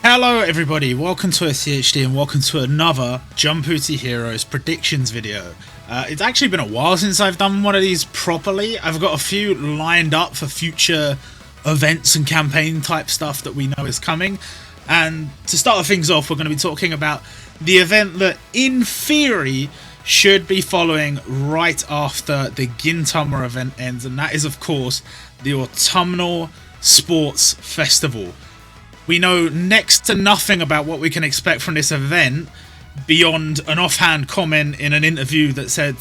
Hello everybody, welcome to OriginalContentHD and welcome to another Jumputi Heroes predictions video. It's actually been a while since I've done one of these properly. I've got a few lined up for future events and campaign type stuff that we know is coming. And to start things off, we're going to be talking about the event that in theory should be following right after the Gintama event ends, and that is of course the Autumnal Sports Festival. We know next to nothing about what we can expect from this event beyond an offhand comment in an interview that said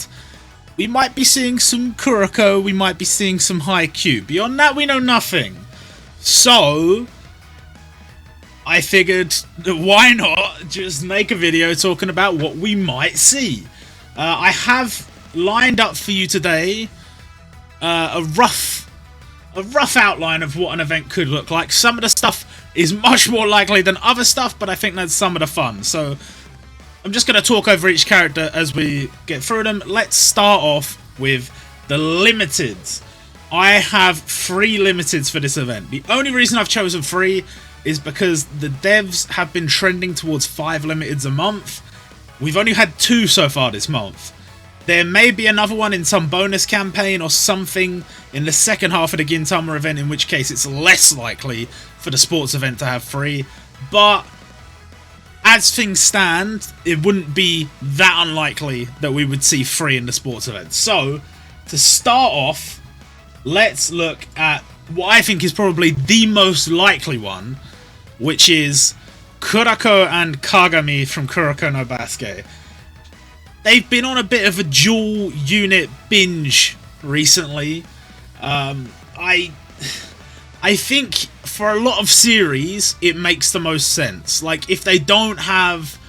we might be seeing some Kuroko, we might be seeing some Haikyuu. Beyond that, we know nothing. So I figured that why not just make a video talking about what we might see. I have lined up for you today a rough outline of what an event could look like. Some of the stuff is much more likely than other stuff, but I think that's some of the fun. So I'm just going to talk over each character as we get through them. Let's start off with the limiteds. I have 3 limiteds for this event. The only reason I've chosen 3 is because the devs have been trending towards 5 limiteds a month. We've only had 2 so far this month. There may be another one in some bonus campaign or something in the second half of the Gintama event, in which case it's less likely for the sports event to have 3. But as things stand, it wouldn't be that unlikely that we would see 3 in the sports event. So, to start off, let's look at what I think is probably the most likely one, which is Kuroko and Kagami from Kuroko No Basket. They've been on a bit of a dual unit binge recently. I think for a lot of series it makes the most sense. Like if they don't have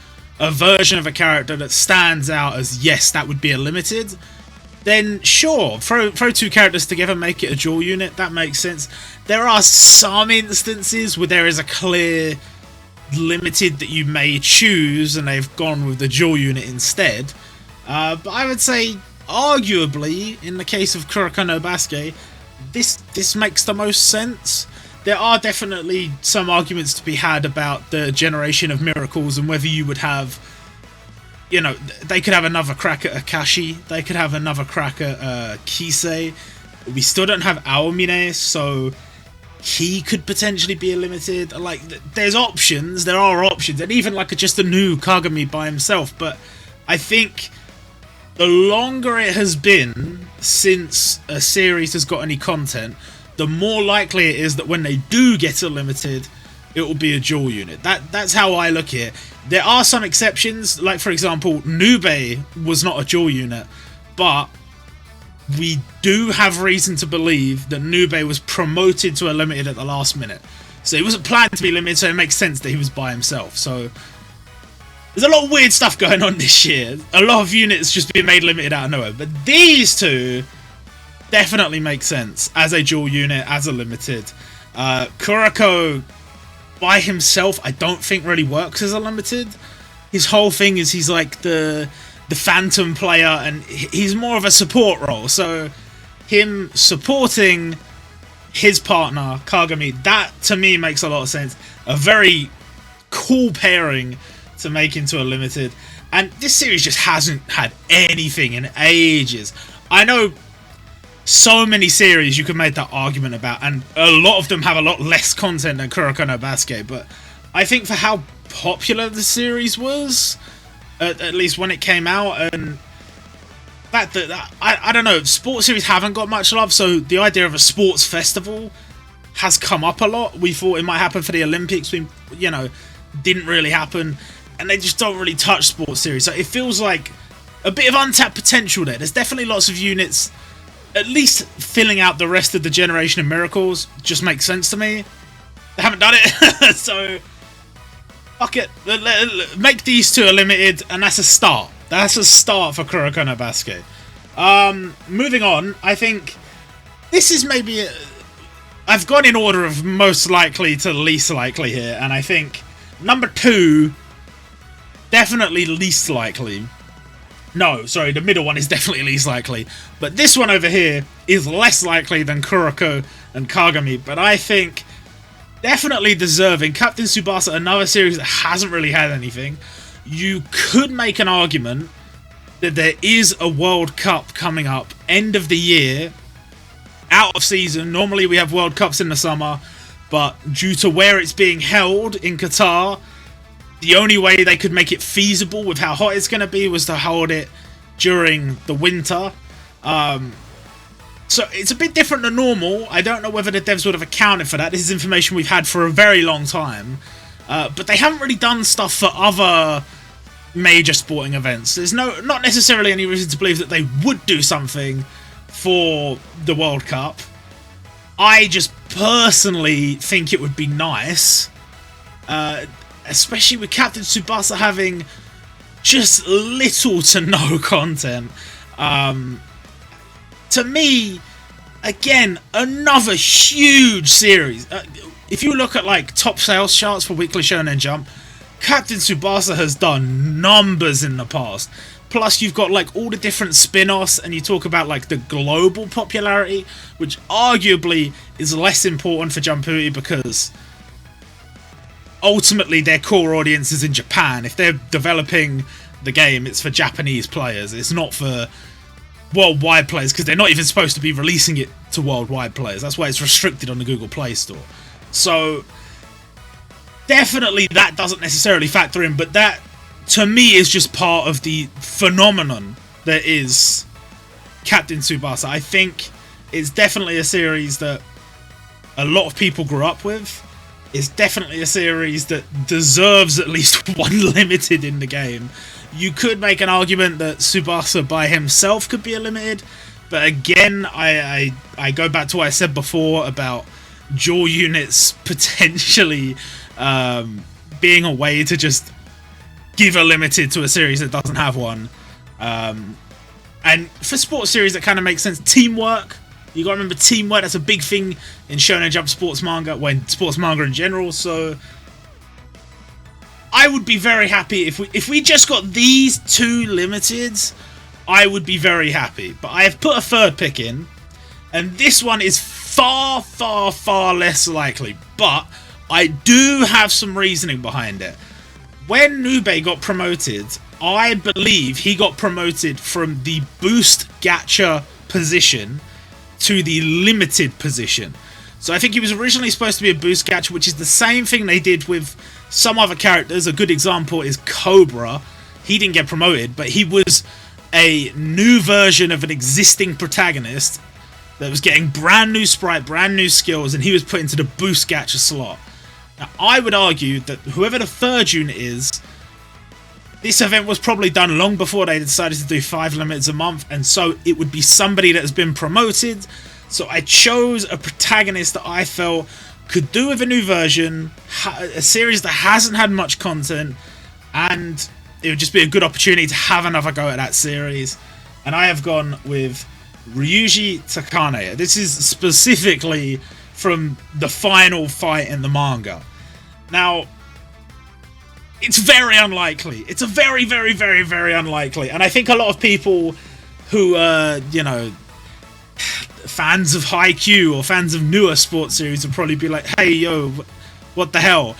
a version of a character that stands out as yes, that would be a limited, then sure, throw 2 characters together, make it a dual unit. That makes sense. There are some instances where there is a clear limited that you may choose and they've gone with the dual unit instead, but I would say arguably in the case of Kuroko No Basket this makes the most sense. There are definitely some arguments to be had about the generation of miracles and whether you would have, you know, they could have another crack at Akashi, they could have another crack at Kisei. We still don't have Aomine, so he could potentially be a limited. Like, there's options, there are options, and even like just a new Kagami by himself. But I think the longer it has been since a series has got any content, the more likely it is that when they do get a limited, it will be a dual unit. That's how I look at it. There are some exceptions, like for example, Nube was not a dual unit, but we do have reason to believe that Nube was promoted to a limited at the last minute. So he wasn't planned to be limited, so it makes sense that he was by himself. So there's a lot of weird stuff going on this year. A lot of units just being made limited out of nowhere. But these 2 definitely make sense as a dual unit, as a limited. Kuroko by himself I don't think really works as a limited. His whole thing is he's like the phantom player and he's more of a support role, so him supporting his partner Kagami, that to me makes a lot of sense. A very cool pairing to make into a limited, and this series just hasn't had anything in ages. I know so many series you could make that argument about, and a lot of them have a lot less content than Kuroko No Basket, but I think for how popular the series was, at least when it came out, and that I don't know, sports series haven't got much love, so the idea of a sports festival has come up a lot. We thought it might happen for the Olympics, we, you know, didn't really happen, and they just don't really touch sports series, so it feels like a bit of untapped potential there. There's definitely lots of units. At least filling out the rest of the generation of miracles just makes sense to me. They haven't done it, so fuck it. Make these 2 a limited, and that's a start. That's a start for Kuroko No Basket. Moving on, I think this is maybe I've gone in order of most likely to least likely here, and I think number 2, definitely least likely. No, sorry, the middle one is definitely least likely, but this one over here is less likely than Kuroko and Kagami, but I think definitely deserving. Captain Tsubasa, another series that hasn't really had anything. You could make an argument that there is a World Cup coming up, end of the year, out of season. Normally we have World Cups in the summer, but due to where it's being held in Qatar, the only way they could make it feasible with how hot it's going to be was to hold it during the winter. So it's a bit different than normal. I don't know whether the devs would have accounted for that. This is information we've had for a very long time. But they haven't really done stuff for other major sporting events. There's not necessarily any reason to believe that they would do something for the World Cup. I just personally think it would be nice, especially with Captain Tsubasa having just little to no content. To me, again, another huge series. If you look at like top sales charts for Weekly Shonen Jump, Captain Tsubasa has done numbers in the past. Plus, you've got like all the different spin-offs, and you talk about like the global popularity, which arguably is less important for Jumputi because ultimately their core audience is in Japan. If they're developing the game, it's for Japanese players. It's not for worldwide players, because they're not even supposed to be releasing it to worldwide players. That's why it's restricted on the Google Play Store. So definitely that doesn't necessarily factor in, but that to me is just part of the phenomenon that is Captain Tsubasa. I think it's definitely a series that a lot of people grew up with. It's definitely a series that deserves at least one limited in the game. You could make an argument that Tsubasa by himself could be a limited, but again, I go back to what I said before about dual units potentially being a way to just give a limited to a series that doesn't have one. And for sports series, that kind of makes sense. Teamwork. You gotta remember teamwork. That's a big thing in Shonen Jump sports manga, when sports manga in general. So I would be very happy if we just got these two limiteds. I would be very happy. But I have put a third pick in, and this one is far, far, far less likely. But I do have some reasoning behind it. When Nube got promoted, I believe he got promoted from the boost gacha position to the limited position. So I think he was originally supposed to be a boost gacha, which is the same thing they did with some other characters. A good example is Cobra. He didn't get promoted, but he was a new version of an existing protagonist that was getting brand new sprite, brand new skills, and he was put into the boost gacha slot. Now, I would argue that whoever the third unit is, this event was probably done long before they decided to do 5 limiteds a month, and so it would be somebody that has been promoted. So I chose a protagonist that I felt could do with a new version, a series that hasn't had much content, and it would just be a good opportunity to have another go at that series. And I have gone with Ryuji Takane. This is specifically from the final fight in the manga. Now, it's very unlikely. It's a very, very, very, very unlikely. And I think a lot of people who are, you know, fans of Haikyuu or fans of newer sports series would probably be like, hey, yo, what the hell?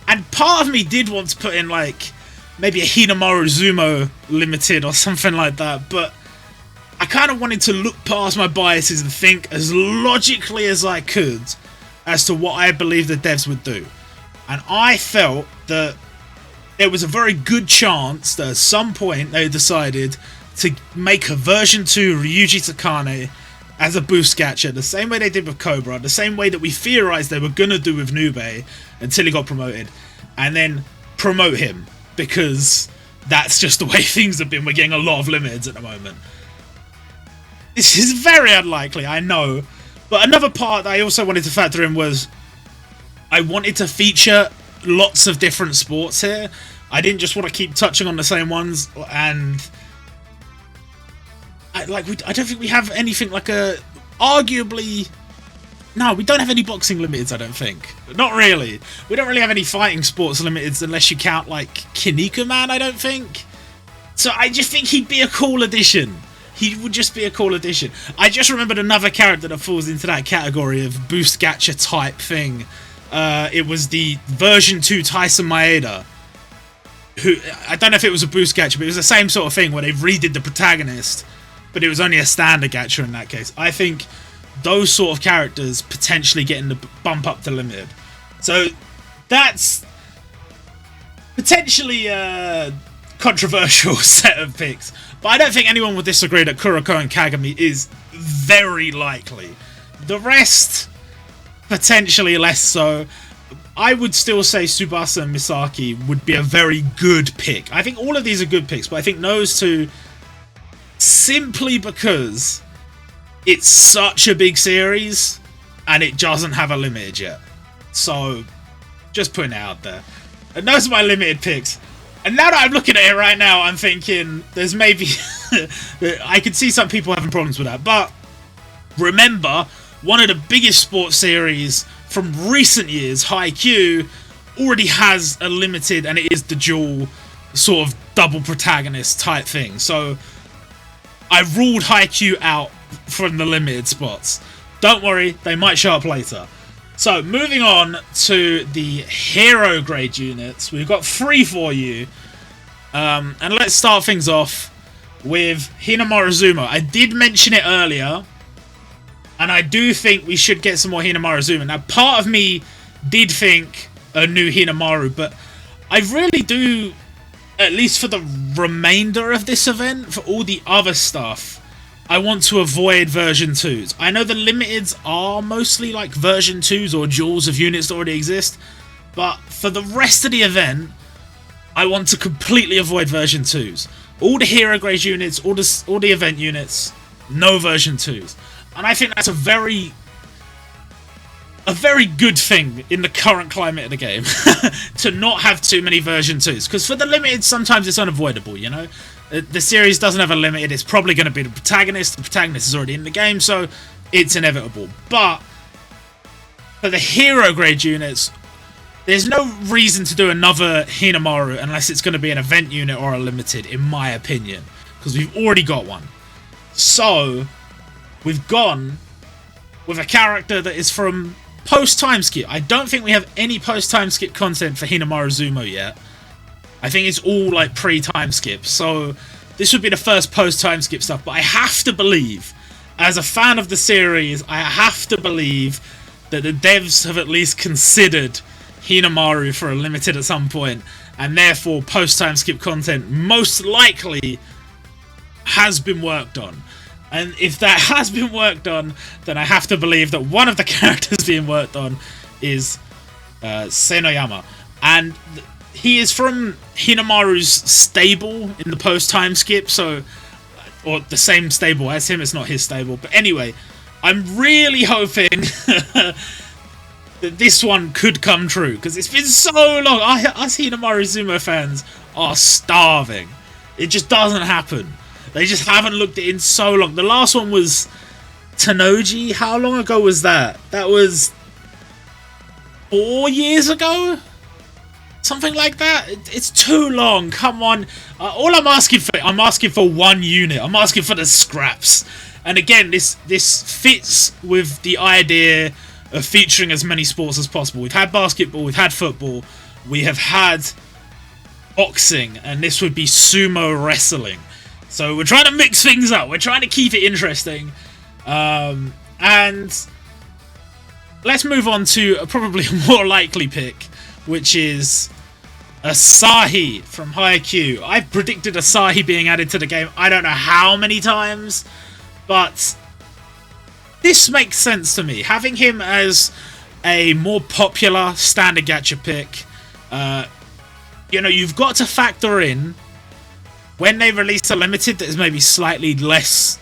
And part of me did want to put in, like, maybe a Hanamaru Zumo limited or something like that, but I kind of wanted to look past my biases and think as logically as I could as to what I believe the devs would do. And I felt that there was a very good chance that at some point they decided to make a version 2 Ryuji Takane as a boost gacha, the same way they did with Cobra, the same way that we theorized they were going to do with Nube until he got promoted, and then promote him, because that's just the way things have been. We're getting a lot of limiteds at the moment. This is very unlikely, I know, but another part that I also wanted to factor in was I wanted to feature lots of different sports here. I didn't just want to keep touching on the same ones, and I don't think we have anything like a arguably. No, we don't have any boxing limiteds, I don't think. Not really. We don't really have any fighting sports limiteds unless you count like Kinnikuman, I don't think. So I just think he'd be a cool addition. He would just be a cool addition. I just remembered another character that falls into that category of boost gacha type thing it was the version 2 Tyson Maeda, who, I don't know if it was a boost gacha, but it was the same sort of thing where they redid the protagonist, but it was only a standard gacha in that case. I think those sort of characters potentially getting the bump up to limited. So that's potentially a controversial set of picks, but I don't think anyone would disagree that Kuroko and Kagami is very likely. The rest, potentially less so. I would still say Tsubasa and Misaki would be a very good pick. I think all of these are good picks, but I think those two, simply because it's such a big series and it doesn't have a limited yet. So, just putting it out there. And those are my limited picks. And now that I'm looking at it right now, I'm thinking there's maybe... I could see some people having problems with that. But remember, one of the biggest sports series from recent years, Haikyuu, already has a limited, and it is the dual sort of double protagonist type thing. So I ruled Haikyuu out from the limited spots. Don't worry, they might show up later. So moving on to the hero grade units, we've got 3 for you. And let's start things off with Hanamaru Zumo. I did mention it earlier, and I do think we should get some more Hanamaru Zumo. Now, part of me did think a new Hanamaru, but I really do, at least for the remainder of this event, for all the other stuff, I want to avoid version 2s. I know the limiteds are mostly like version 2s or duels of units that already exist, but for the rest of the event, I want to completely avoid version 2s. All the hero grade units, all the event units, no version 2s. And I think that's a very good thing in the current climate of the game, to not have too many version 2s. Because for the limited, sometimes it's unavoidable, you know? The series doesn't have a limited, it's probably going to be the protagonist is already in the game, so it's inevitable. But for the hero grade units, there's no reason to do another Hanamaru unless it's going to be an event unit or a limited, in my opinion, because we've already got one. So we've gone with a character that is from post-time skip. I don't think we have any post-time skip content for Hanamaru Zumo yet. I think it's all like pre-time skip. So this would be the first post-time skip stuff. But I have to believe, as a fan of the series, I have to believe that the devs have at least considered Hanamaru for a limited at some point, and therefore post-time skip content most likely has been worked on. And if that has been worked on, then I have to believe that one of the characters being worked on is Senoyama. And he is from Hanamaru's stable in the post-time skip, so, or the same stable as him, it's not his stable. But anyway, I'm really hoping that this one could come true, because it's been so long. Us Hanamaru Zumo fans are starving. It just doesn't happen. They just haven't looked at it in so long. The last one was Tanoji. How long ago was that? That was 4 years ago? Something like that? It's too long. Come on. All I'm asking for one unit. I'm asking for the scraps. And again, this fits with the idea of featuring as many sports as possible. We've had basketball, we've had football, we have had boxing, and this would be sumo wrestling. So we're trying to mix things up. We're trying to keep it interesting. And let's move on to probably a more likely pick, which is Asahi from Haikyuu. I've predicted Asahi being added to the game I don't know how many times, but this makes sense to me. Having him as a more popular standard gacha pick, you know, you've got to factor in when they release a limited that is maybe slightly less,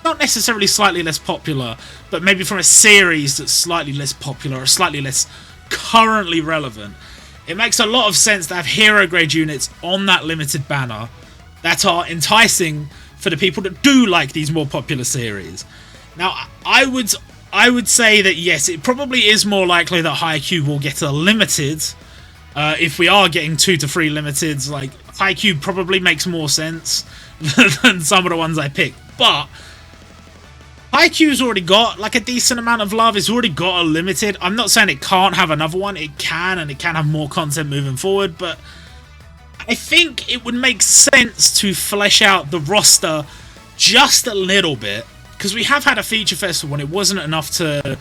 not necessarily slightly less popular, but maybe from a series that's slightly less popular or slightly less currently relevant. It makes a lot of sense to have hero grade units on that limited banner that are enticing for the people that do like these more popular series. Now, I would say that yes, it probably is more likely that Haikyuu will get a limited. If we are getting 2 to 3 limiteds, like Haikyuu probably makes more sense than some of the ones I picked. But Haikyuu's already got like a decent amount of love. It's already got a limited. I'm not saying it can't have another one. It can, and it can have more content moving forward, but I think it would make sense to flesh out the roster just a little bit, because we have had a feature festival and it wasn't enough to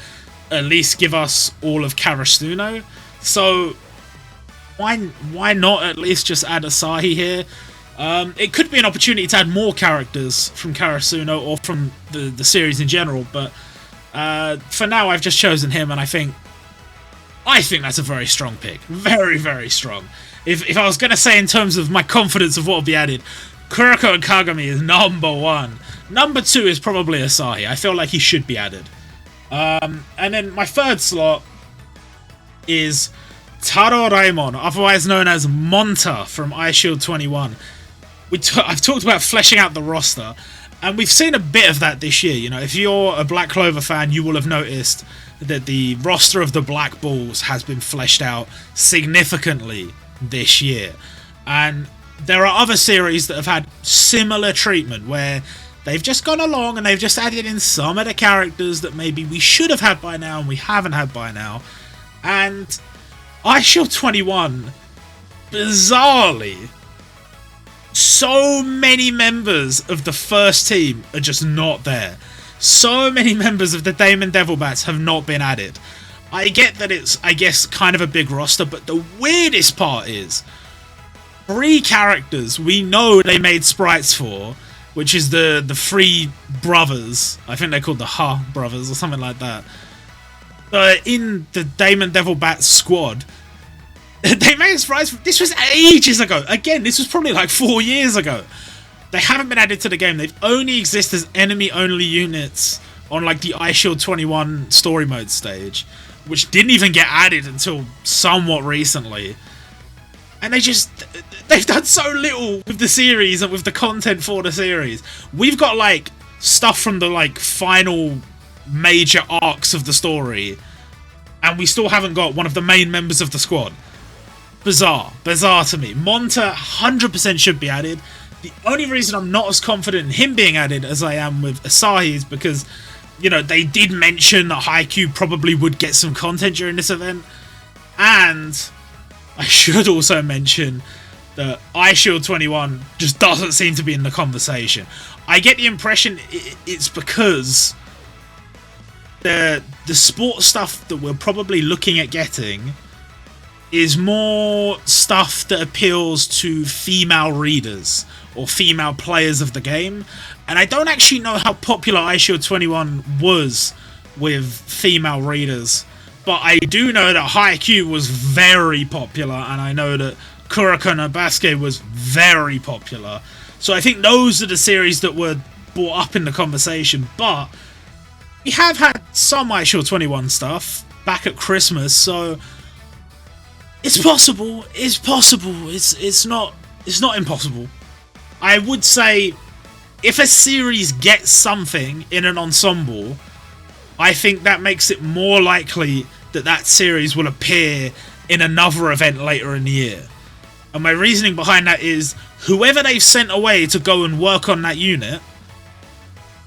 at least give us all of Karasuno. So why not at least just add Asahi here? It could be an opportunity to add more characters from Karasuno or from the series in general, but for now I've just chosen him, and I think that's a very strong pick. Very, very strong. If I was going to say in terms of my confidence of what will be added, Kuroko and Kagami is number 1. Number 2 is probably Asahi. I feel like he should be added. And then my third slot is Taro Raimon, otherwise known as Monta from iShield 21. I've talked about fleshing out the roster, and we've seen a bit of that this year. You know, if you're a Black Clover fan, you will have noticed that the roster of the Black Bulls has been fleshed out significantly this year. And there are other series that have had similar treatment, where they've just gone along and they've just added in some of the characters that maybe we should have had by now and we haven't had by now. And iShield 21, bizarrely, so many members of the first team are just not there. So many members of the Damon Devilbats have not been added. I get that it's, I guess, kind of a big roster, but the weirdest part is 3 characters we know they made sprites for, which is the 3 brothers. I think they're called the Ha brothers or something like that. In the Damon Devilbat squad, they made sprites. This was ages ago. Again, this was probably like 4 years ago. They haven't been added to the game. They've only existed as enemy-only units on like the iShield 21 story mode stage, which didn't even get added until somewhat recently. And they've done so little with the series and with the content for the series. We've got like stuff from the like final major arcs of the story, and we still haven't got one of the main members of the squad. Bizarre to me. Monta 100% should be added. The only reason I'm not as confident in him being added as I am with Asahi is because, you know, they did mention that Haikyuu probably would get some content during this event, and I should also mention that iShield 21 just doesn't seem to be in the conversation. I get the impression it's because the sports stuff that we're probably looking at getting is more stuff that appeals to female readers or female players of the game. And I don't actually know how popular iShield 21 was with female readers, but I do know that Haikyuu was very popular, and I know that Kuroko No Basket was very popular. So I think those are the series that were brought up in the conversation, but we have had some iShield 21 stuff back at Christmas, so it's possible. It's possible. It's not impossible. I would say if a series gets something in an ensemble, I think that makes it more likely that that series will appear in another event later in the year. And my reasoning behind that is, whoever they've sent away to go and work on that unit,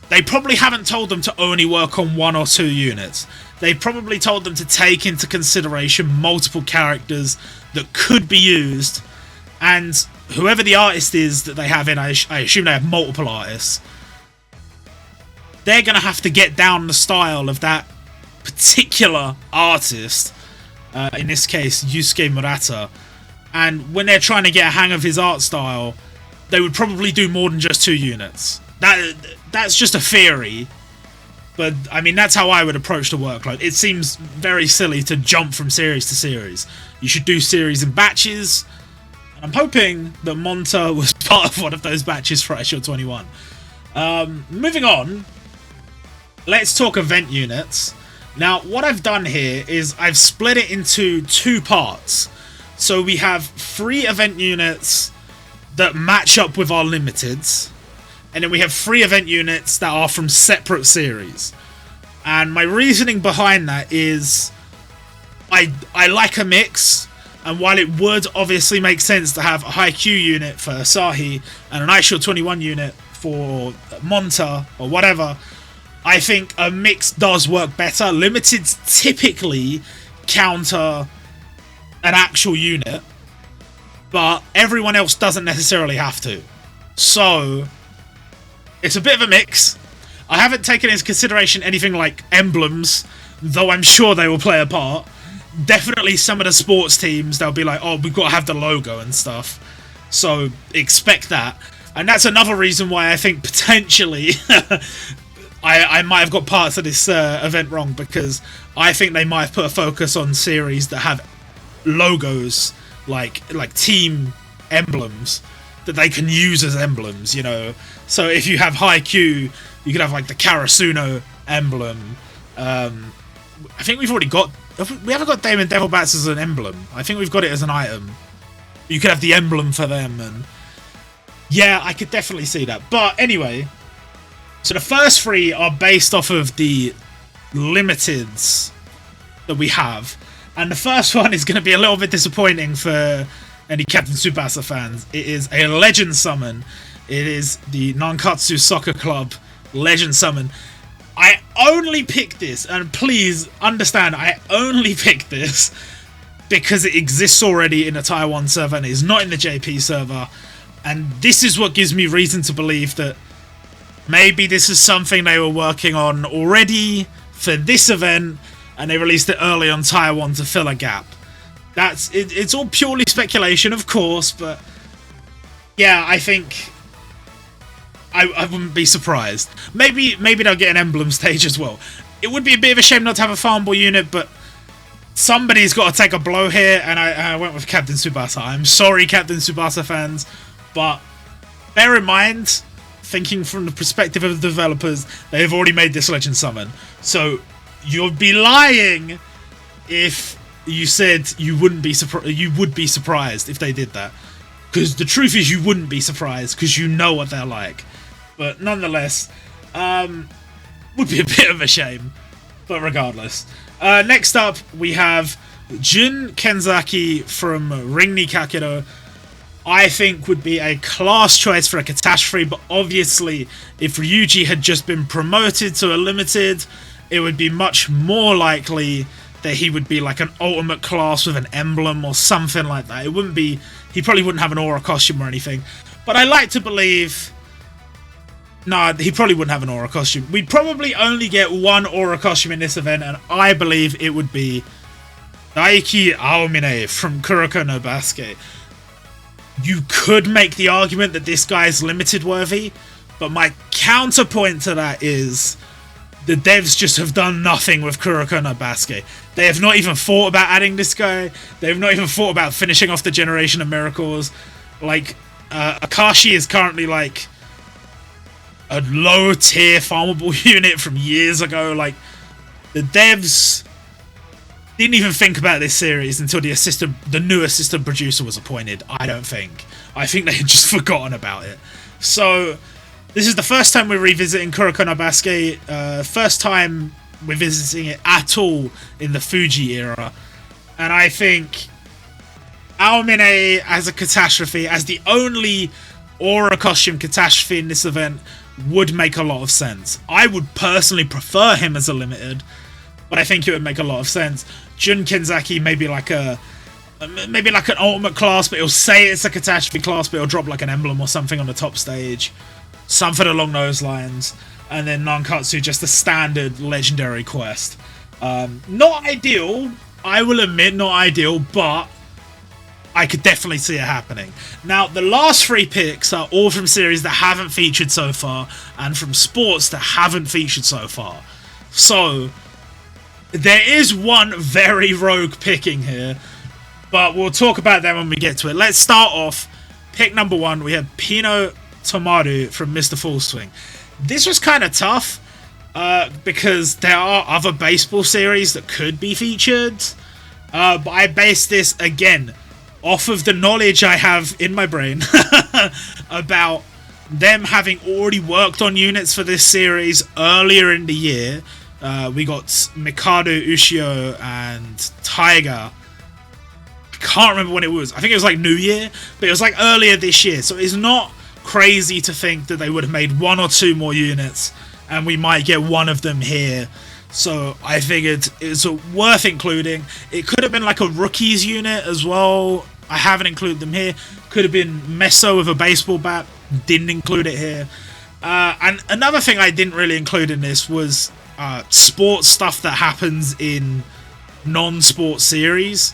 they probably haven't told them to only work on 1 or 2 units. They probably told them to take into consideration multiple characters that could be used, and whoever the artist is that they have in, I assume they have multiple artists, they're going to have to get down the style of that particular artist, in this case Yusuke Murata, and when they're trying to get a hang of his art style, they would probably do more than just 2 units. That's just a theory, but I mean, that's how I would approach the workload. It seems very silly to jump from series to series. You should do series in batches, and I'm hoping that Monta was part of one of those batches for iShield 21. Moving on, let's talk event units. Now, what I've done here is I've split it into 2 parts. So we have 3 event units that match up with our limiteds, and then we have 3 event units that are from separate series. And my reasoning behind that is I like a mix, and while it would obviously make sense to have a Haikyuu unit for Asahi and an iShield 21 unit for Monta or whatever, I think a mix does work better. Limiteds typically counter an actual unit, but everyone else doesn't necessarily have to. So, it's a bit of a mix. I haven't taken into consideration anything like emblems, though I'm sure they will play a part. Definitely some of the sports teams, they'll be like, oh, we've got to have the logo and stuff. So, expect that. And that's another reason why I think potentially I might have got parts of this event wrong, because I think they might have put a focus on series that have logos, like team emblems, that they can use as emblems, you know. So if you have High Q, you could have like the Karasuno emblem. I think we've already got... We haven't got Damon Devilbats as an emblem. I think we've got it as an item. You could have the emblem for them, and... yeah, I could definitely see that. But anyway, so the first three are based off of the limiteds that we have. And the first one is going to be a little bit disappointing for any Captain Tsubasa fans. It is a Legend Summon. It is the Nankatsu Soccer Club Legend Summon. I only picked this, and please understand, I only picked this because it exists already in a Taiwan server and it is not in the JP server. And this is what gives me reason to believe that maybe this is something they were working on already for this event, and they released it early on Taiwan to fill a gap. That's it. It's all purely speculation, of course, but yeah, I think I wouldn't be surprised. Maybe they'll get an emblem stage as well. It would be a bit of a shame not to have a farm ball unit, but somebody's got to take a blow here, and I went with Captain Tsubasa. I'm sorry, Captain Tsubasa fans, but bear in mind, thinking from the perspective of the developers, they've already made this Legend Summon. So you'd be lying if you said you would be surprised if they did that. Because the truth is you wouldn't be surprised, because you know what they're like. But nonetheless, would be a bit of a shame. But regardless. Next up, we have Jun Kenzaki from Ringni Kakedo. I think would be a class choice for a catastrophe, but obviously if Ryuji had just been promoted to a limited, it would be much more likely that he would be like an ultimate class with an emblem or something like that. It wouldn't be... he probably wouldn't have an aura costume or anything. But I like to believe... nah, he probably wouldn't have an aura costume. We'd probably only get one aura costume in this event, and I believe it would be Daiki Aomine from Kuroko No Basket. You could make the argument that this guy's limited worthy, but my counterpoint to that is the devs just have done nothing with Kuroko No Basket. They have not even thought about adding this guy. They have not even thought about finishing off the Generation of Miracles. Like, Akashi is currently like a low tier farmable unit from years ago. Like, the devs didn't even think about this series until the new assistant producer was appointed, I don't think. I think they had just forgotten about it. So, this is the first time we're revisiting Kuroko No Basket. First time we're visiting it at all in the Fuji era. And I think Aomine as a catastrophe, as the only aura costume catastrophe in this event, would make a lot of sense. I would personally prefer him as a limited, but I think it would make a lot of sense. Jun Kenzaki maybe like an ultimate class, but he'll say it's a catastrophe class, but he'll drop like an emblem or something on the top stage. Something along those lines. And then Nankatsu, just a standard legendary quest. Not ideal, I will admit, not ideal, but I could definitely see it happening. Now, the last three picks are all from series that haven't featured so far, and from sports that haven't featured so far. So, there is one very rogue picking here, but we'll talk about that when we get to it. Let's start off. Pick number one, we have Pino Tomaru from Mr. Full Swing. This was kind of tough, because there are other baseball series that could be featured, but I based this, again, off of the knowledge I have in my brain about them having already worked on units for this series earlier in the year. We got Mikado Ushio and Tiger. I can't remember when it was. I think it was like New Year, but it was like earlier this year. So it's not crazy to think that they would have made one or two more units and we might get one of them here. So I figured it's worth including. It could have been like a rookies unit as well. I haven't included them here. Could have been Meso with a baseball bat. Didn't include it here. And another thing I didn't really include in this was sports stuff that happens in non-sport series.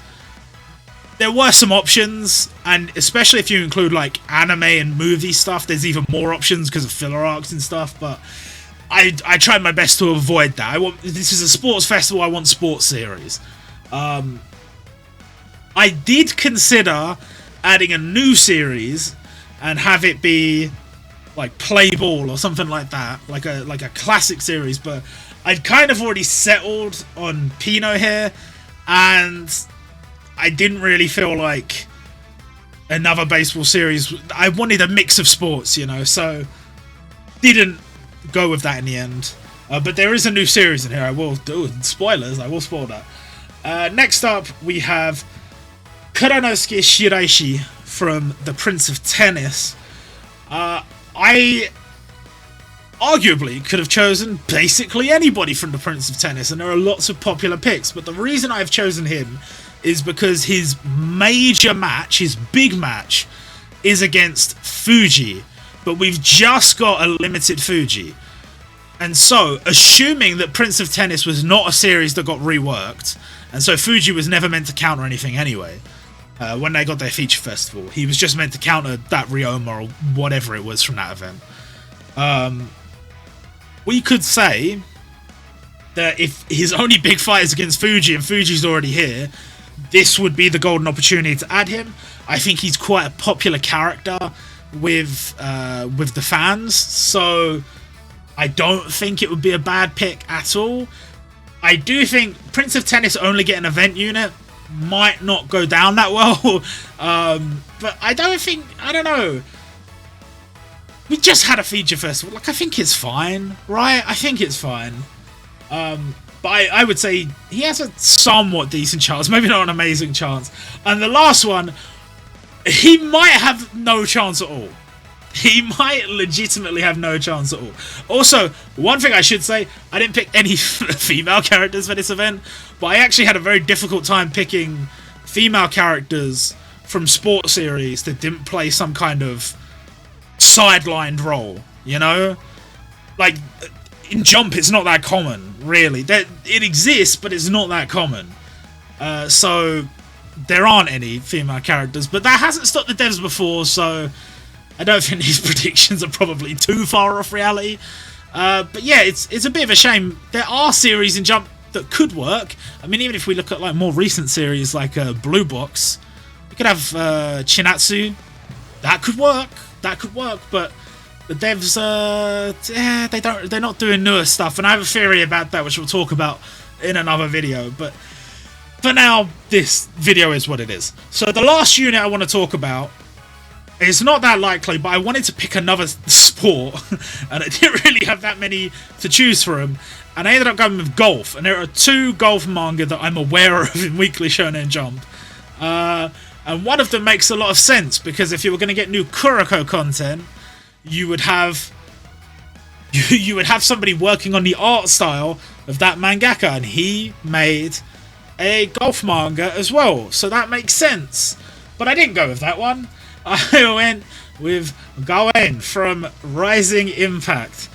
There were some options, and especially if you include like anime and movie stuff, there's even more options because of filler arcs and stuff, but I tried my best to avoid that. This is a sports festival, I want sports series. I did consider adding a new series and have it be like Play Ball or something like that, like a classic series, but I'd kind of already settled on Pino here, and I didn't really feel like another baseball series. I wanted a mix of sports, you know, so didn't go with that in the end. But there is a new series in here. I will do spoilers. I will spoil that. Next up, we have Kuranosuke Shiraishi from The Prince of Tennis. I arguably could have chosen basically anybody from The Prince of Tennis, and there are lots of popular picks, but the reason I've chosen him is because his major match, his big match, is against Fuji, but we've just got a limited Fuji. And so, assuming that Prince of Tennis was not a series that got reworked, and so Fuji was never meant to counter anything anyway, when they got their feature festival, he was just meant to counter that Ryoma or whatever it was from that event. We could say that if his only big fight is against Fuji and Fuji's already here, this would be the golden opportunity to add him. I think he's quite a popular character with the fans, so I don't think it would be a bad pick at all. I do think Prince of Tennis only get an event unit might not go down that well, but I don't know. We just had a feature festival. Like, I think it's fine, right? I think it's fine. But I would say he has a somewhat decent chance. Maybe not an amazing chance. And the last one, he might have no chance at all. He might legitimately have no chance at all. Also, one thing I should say, I didn't pick any female characters for this event, but I actually had a very difficult time picking female characters from sports series that didn't play some kind of sidelined role, you know? Like, in Jump, it's not that common, really. It exists, but it's not that common. So, there aren't any female characters, but that hasn't stopped the devs before, so I don't think these predictions are probably too far off reality. But yeah, it's a bit of a shame. There are series in Jump that could work. I mean, even if we look at like more recent series like Blue Box, we could have Chinatsu. That could work. That could work, but the devs, they're not doing newer stuff, and I have a theory about that, which we'll talk about in another video. But for now, this video is what it is. So the last unit I want to talk about, it's not that likely, but I wanted to pick another sport, and I didn't really have that many to choose from, and I ended up going with golf, and there are two golf manga that I'm aware of in Weekly Shonen Jump, and one of them makes a lot of sense, because if you were going to get new Kuroko content, you would have somebody working on the art style of that mangaka, and he made a golf manga as well, so that makes sense. But I didn't go with that one. I went with Gawain from Rising Impact.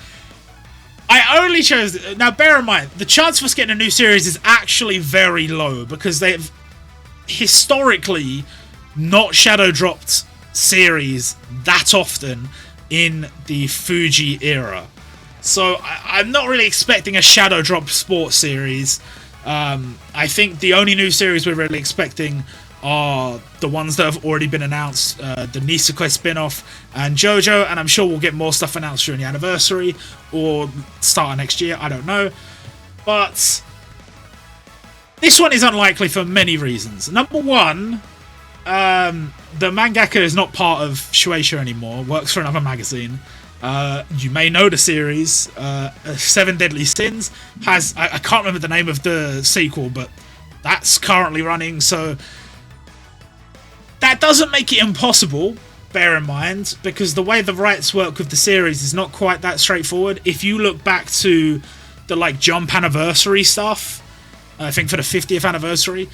I only chose... Now, bear in mind, the chance for us getting a new series is actually very low, because they've historically not shadow-dropped series that often in the Fuji era. So, I'm not really expecting a shadow-drop sports series. I think the only new series we're really expecting are the ones that have already been announced, the Nisekoi spin-off and JoJo, and I'm sure we'll get more stuff announced during the anniversary or start of next year, I don't know. But this one is unlikely for many reasons. Number one, the mangaka is not part of Shueisha anymore, works for another magazine. You may know the series, Seven Deadly Sins has, I can't remember the name of the sequel, but that's currently running, so that doesn't make it impossible, bear in mind, because the way the rights work with the series is not quite that straightforward. If you look back to the like Jump anniversary stuff, I think for the 50th anniversary,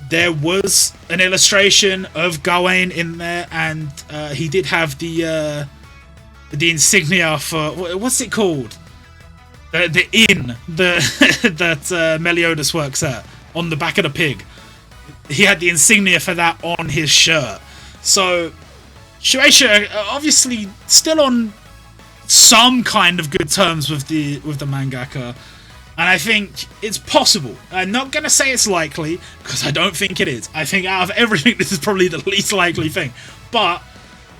there was an illustration of Gawain in there, and he did have the insignia for what's it called? The inn that Meliodas works at on the back of the pig. He had the insignia for that on his shirt. So Shueisha obviously still on some kind of good terms with the mangaka, and I think it's possible. I'm not gonna say it's likely, because I don't think it is. I think out of everything, this is probably the least likely thing. But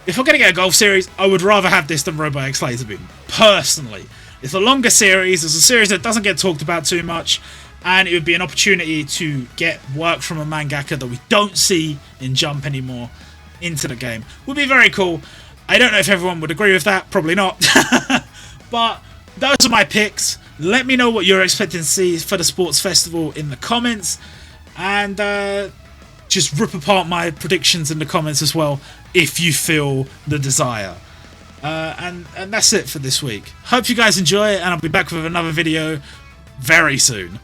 if we're gonna get a golf series, I would rather have this than Robot X Laserbeam, personally. It's a longer series, it's a series that doesn't get talked about too much, and it would be an opportunity to get work from a mangaka that we don't see in Jump anymore into the game. Would be very cool. I don't know if everyone would agree with that, probably not. But those are my picks. Let me know what you're expecting to see for the sports festival in the comments, and just rip apart my predictions in the comments as well if you feel the desire. And that's it for this week. Hope you guys enjoy it, and I'll be back with another video very soon.